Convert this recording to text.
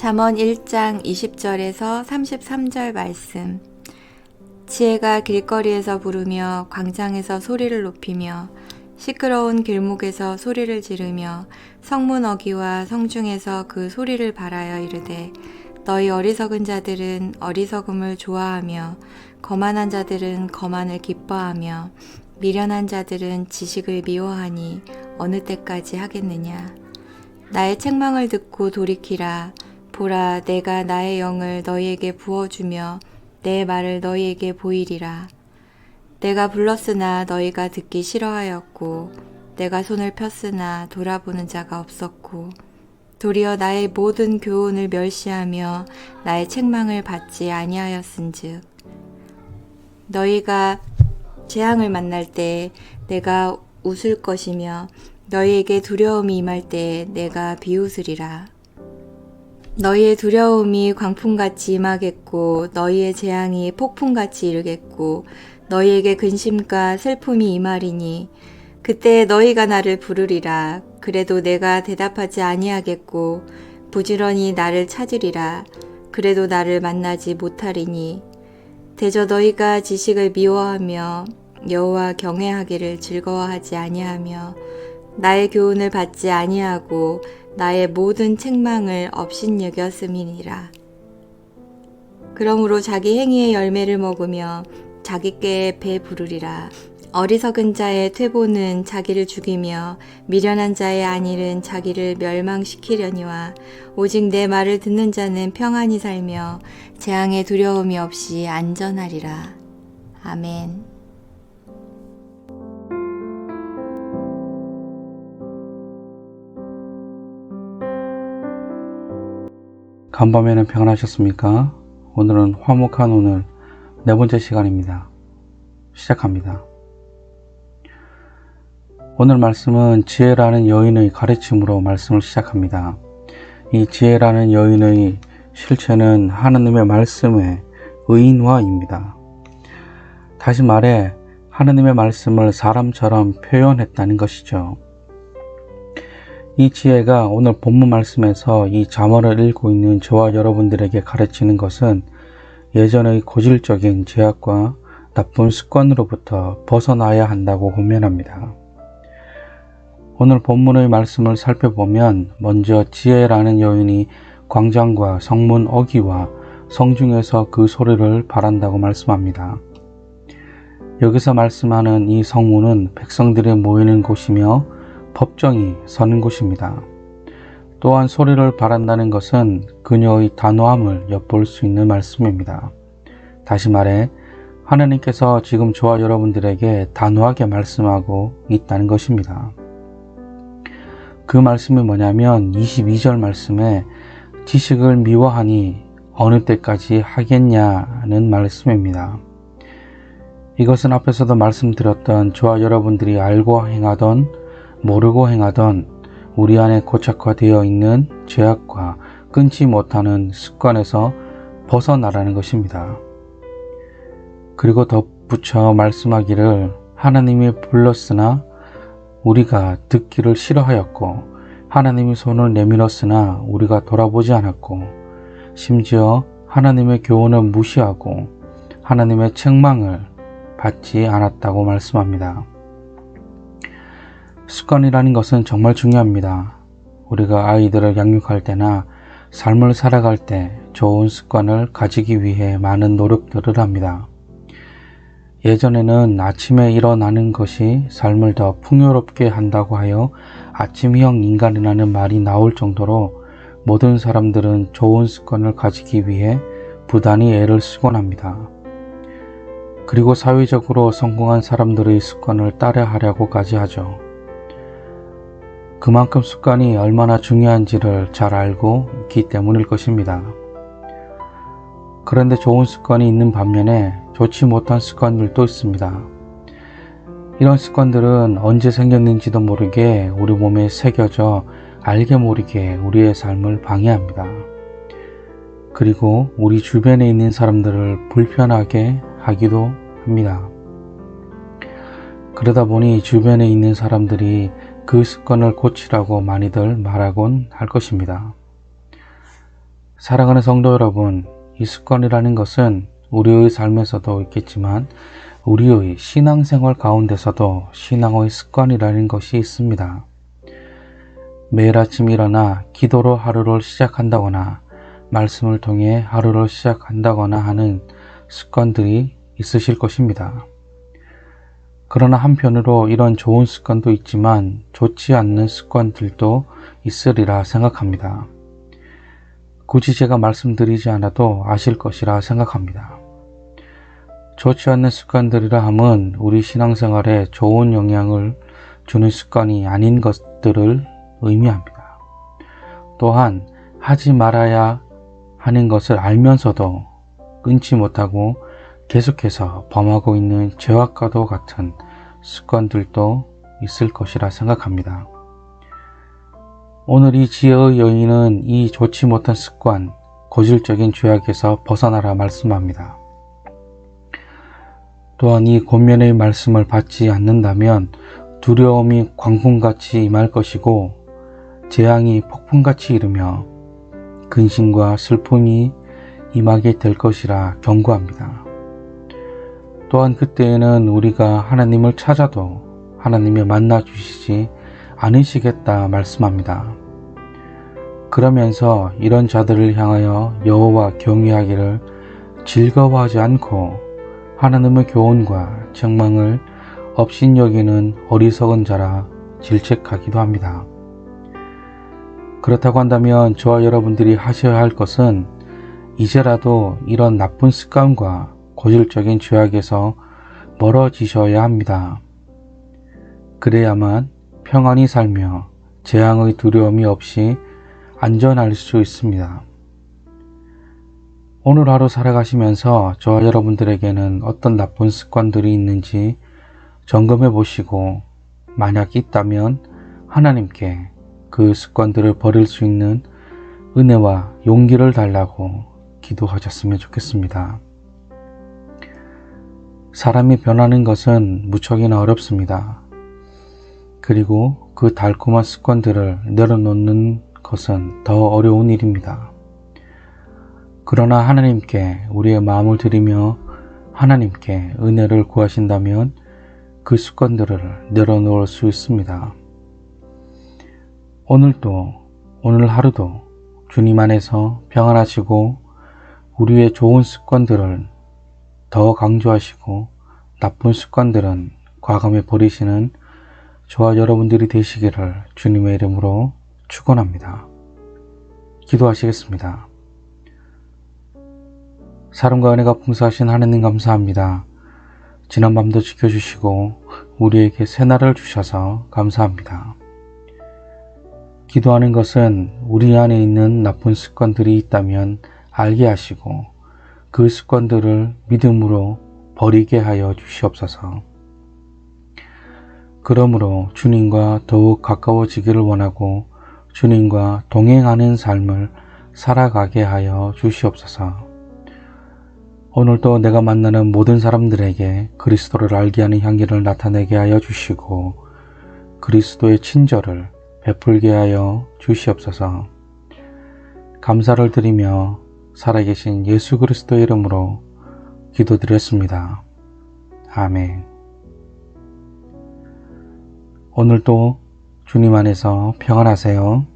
잠언 1장 20절에서 33절 말씀. 지혜가 길거리에서 부르며 광장에서 소리를 높이며 시끄러운 길목에서 소리를 지르며 성문 어귀와 성중에서 그 소리를 발하여 이르되 너희 어리석은 자들은 어리석음을 좋아하며 거만한 자들은 거만을 기뻐하며 미련한 자들은 지식을 미워하니 어느 때까지 하겠느냐. 나의 책망을 듣고 돌이키라. 보라, 내가 나의 영을 너희에게 부어주며 내 말을 너희에게 보이리라. 내가 불렀으나 너희가 듣기 싫어하였고 내가 손을 폈으나 돌아보는 자가 없었고 도리어 나의 모든 교훈을 멸시하며 나의 책망을 받지 아니하였은즉 너희가 재앙을 만날 때 내가 웃을 것이며 너희에게 두려움이 임할 때 내가 비웃으리라. 너희의 두려움이 광풍같이 임하겠고 너희의 재앙이 폭풍같이 이르겠고 너희에게 근심과 슬픔이 임하리니 그때 너희가 나를 부르리라. 그래도 내가 대답하지 아니하겠고 부지런히 나를 찾으리라. 그래도 나를 만나지 못하리니 대저 너희가 지식을 미워하며 여호와 경외하기를 즐거워하지 아니하며 나의 교훈을 받지 아니하고 나의 모든 책망을 업신여겼음이니라. 그러므로 자기 행위의 열매를 먹으며 자기 꾀에 배 부르리라. 어리석은 자의 퇴보는 자기를 죽이며 미련한 자의 안일은 자기를 멸망시키려니와 오직 내 말을 듣는 자는 평안히 살며 재앙의 두려움이 없이 안전하리라. 아멘. 간밤에는 평안하셨습니까? 오늘은 화목한 오늘 네 번째 시간입니다. 시작합니다. 오늘 말씀은 지혜라는 여인의 가르침으로 말씀을 시작합니다. 이 지혜라는 여인의 실체는 하느님의 말씀의 의인화입니다. 다시 말해 하느님의 말씀을 사람처럼 표현했다는 것이죠. 이 지혜가 오늘 본문 말씀에서 이 잠언을 읽고 있는 저와 여러분들에게 가르치는 것은 예전의 고질적인 죄악과 나쁜 습관으로부터 벗어나야 한다고 권면합니다. 오늘 본문의 말씀을 살펴보면 먼저 지혜라는 여인이 광장과 성문 어귀와 성중에서 그 소리를 발한다고 말씀합니다. 여기서 말씀하는 이 성문은 백성들이 모이는 곳이며 법정이 서는 곳입니다. 또한 소리를 발한다는 것은 그녀의 단호함을 엿볼 수 있는 말씀입니다. 다시 말해 하나님께서 지금 저와 여러분들에게 단호하게 말씀하고 있다는 것입니다. 그 말씀이 뭐냐면 22절 말씀에 지식을 미워하니 어느 때까지 하겠냐는 말씀입니다. 이것은 앞에서도 말씀드렸던 저와 여러분들이 알고 행하던 모르고 행하던 우리 안에 고착화되어 있는 죄악과 끊지 못하는 습관에서 벗어나라는 것입니다. 그리고 덧붙여 말씀하기를 하나님이 불렀으나 우리가 듣기를 싫어하였고 하나님이 손을 내밀었으나 우리가 돌아보지 않았고 심지어 하나님의 교훈을 무시하고 하나님의 책망을 받지 않았다고 말씀합니다. 습관이라는 것은 정말 중요합니다. 우리가 아이들을 양육할 때나 삶을 살아갈 때 좋은 습관을 가지기 위해 많은 노력들을 합니다. 예전에는 아침에 일어나는 것이 삶을 더 풍요롭게 한다고 하여 아침형 인간이라는 말이 나올 정도로 모든 사람들은 좋은 습관을 가지기 위해 부단히 애를 쓰곤 합니다. 그리고 사회적으로 성공한 사람들의 습관을 따라하려고까지 하죠. 그만큼 습관이 얼마나 중요한지를 잘 알고 있기 때문일 것입니다. 그런데 좋은 습관이 있는 반면에 좋지 못한 습관들도 있습니다. 이런 습관들은 언제 생겼는지도 모르게 우리 몸에 새겨져 알게 모르게 우리의 삶을 방해합니다. 그리고 우리 주변에 있는 사람들을 불편하게 하기도 합니다. 그러다 보니 주변에 있는 사람들이 그 습관을 고치라고 많이들 말하곤 할 것입니다. 사랑하는 성도 여러분, 이 습관이라는 것은 우리의 삶에서도 있겠지만 우리의 신앙생활 가운데서도 신앙의 습관이라는 것이 있습니다. 매일 아침 일어나 기도로 하루를 시작한다거나 말씀을 통해 하루를 시작한다거나 하는 습관들이 있으실 것입니다. 그러나 한편으로 이런 좋은 습관도 있지만 좋지 않는 습관들도 있으리라 생각합니다. 굳이 제가 말씀드리지 않아도 아실 것이라 생각합니다. 좋지 않는 습관들이라 함은 우리 신앙생활에 좋은 영향을 주는 습관이 아닌 것들을 의미합니다. 또한 하지 말아야 하는 것을 알면서도 끊지 못하고 계속해서 범하고 있는 죄악과도 같은 습관들도 있을 것이라 생각합니다. 오늘 이 지혜의 여인은 이 좋지 못한 습관, 고질적인 죄악에서 벗어나라 말씀합니다. 또한 이 권면의 말씀을 받지 않는다면 두려움이 광풍같이 임할 것이고 재앙이 폭풍같이 이르며 근심과 슬픔이 임하게 될 것이라 경고합니다. 또한 그때에는 우리가 하나님을 찾아도 하나님이 만나 주시지 않으시겠다 말씀합니다. 그러면서 이런 자들을 향하여 여호와 경외하기를 즐거워하지 않고 하나님의 교훈과 책망을 업신여기는 어리석은 자라 질책하기도 합니다. 그렇다고 한다면 저와 여러분들이 하셔야 할 것은 이제라도 이런 나쁜 습관과 고질적인 죄악에서 멀어지셔야 합니다. 그래야만 평안히 살며 재앙의 두려움이 없이 안전할 수 있습니다. 오늘 하루 살아가시면서 저와 여러분들에게는 어떤 나쁜 습관들이 있는지 점검해 보시고 만약 있다면 하나님께 그 습관들을 버릴 수 있는 은혜와 용기를 달라고 기도하셨으면 좋겠습니다. 사람이 변하는 것은 무척이나 어렵습니다. 그리고 그 달콤한 습관들을 내려놓는 것은 더 어려운 일입니다. 그러나 하나님께 우리의 마음을 드리며 하나님께 은혜를 구하신다면 그 습관들을 내려놓을 수 있습니다. 오늘 하루도 주님 안에서 평안하시고 우리의 좋은 습관들을 더 강조하시고 나쁜 습관들은 과감히 버리시는 저와 여러분들이 되시기를 주님의 이름으로 축원합니다. 기도하시겠습니다. 사랑과 은혜가 풍성하신 하나님 감사합니다. 지난밤도 지켜주시고 우리에게 새날을 주셔서 감사합니다. 기도하는 것은 우리 안에 있는 나쁜 습관들이 있다면 알게 하시고 그 습관들을 믿음으로 버리게 하여 주시옵소서. 그러므로 주님과 더욱 가까워지기를 원하고 주님과 동행하는 삶을 살아가게 하여 주시옵소서. 오늘도 내가 만나는 모든 사람들에게 그리스도를 알게 하는 향기를 나타내게 하여 주시고 그리스도의 친절을 베풀게 하여 주시옵소서. 감사를 드리며 살아계신 예수 그리스도의 이름으로 기도드렸습니다. 아멘. 오늘도 주님 안에서 평안하세요.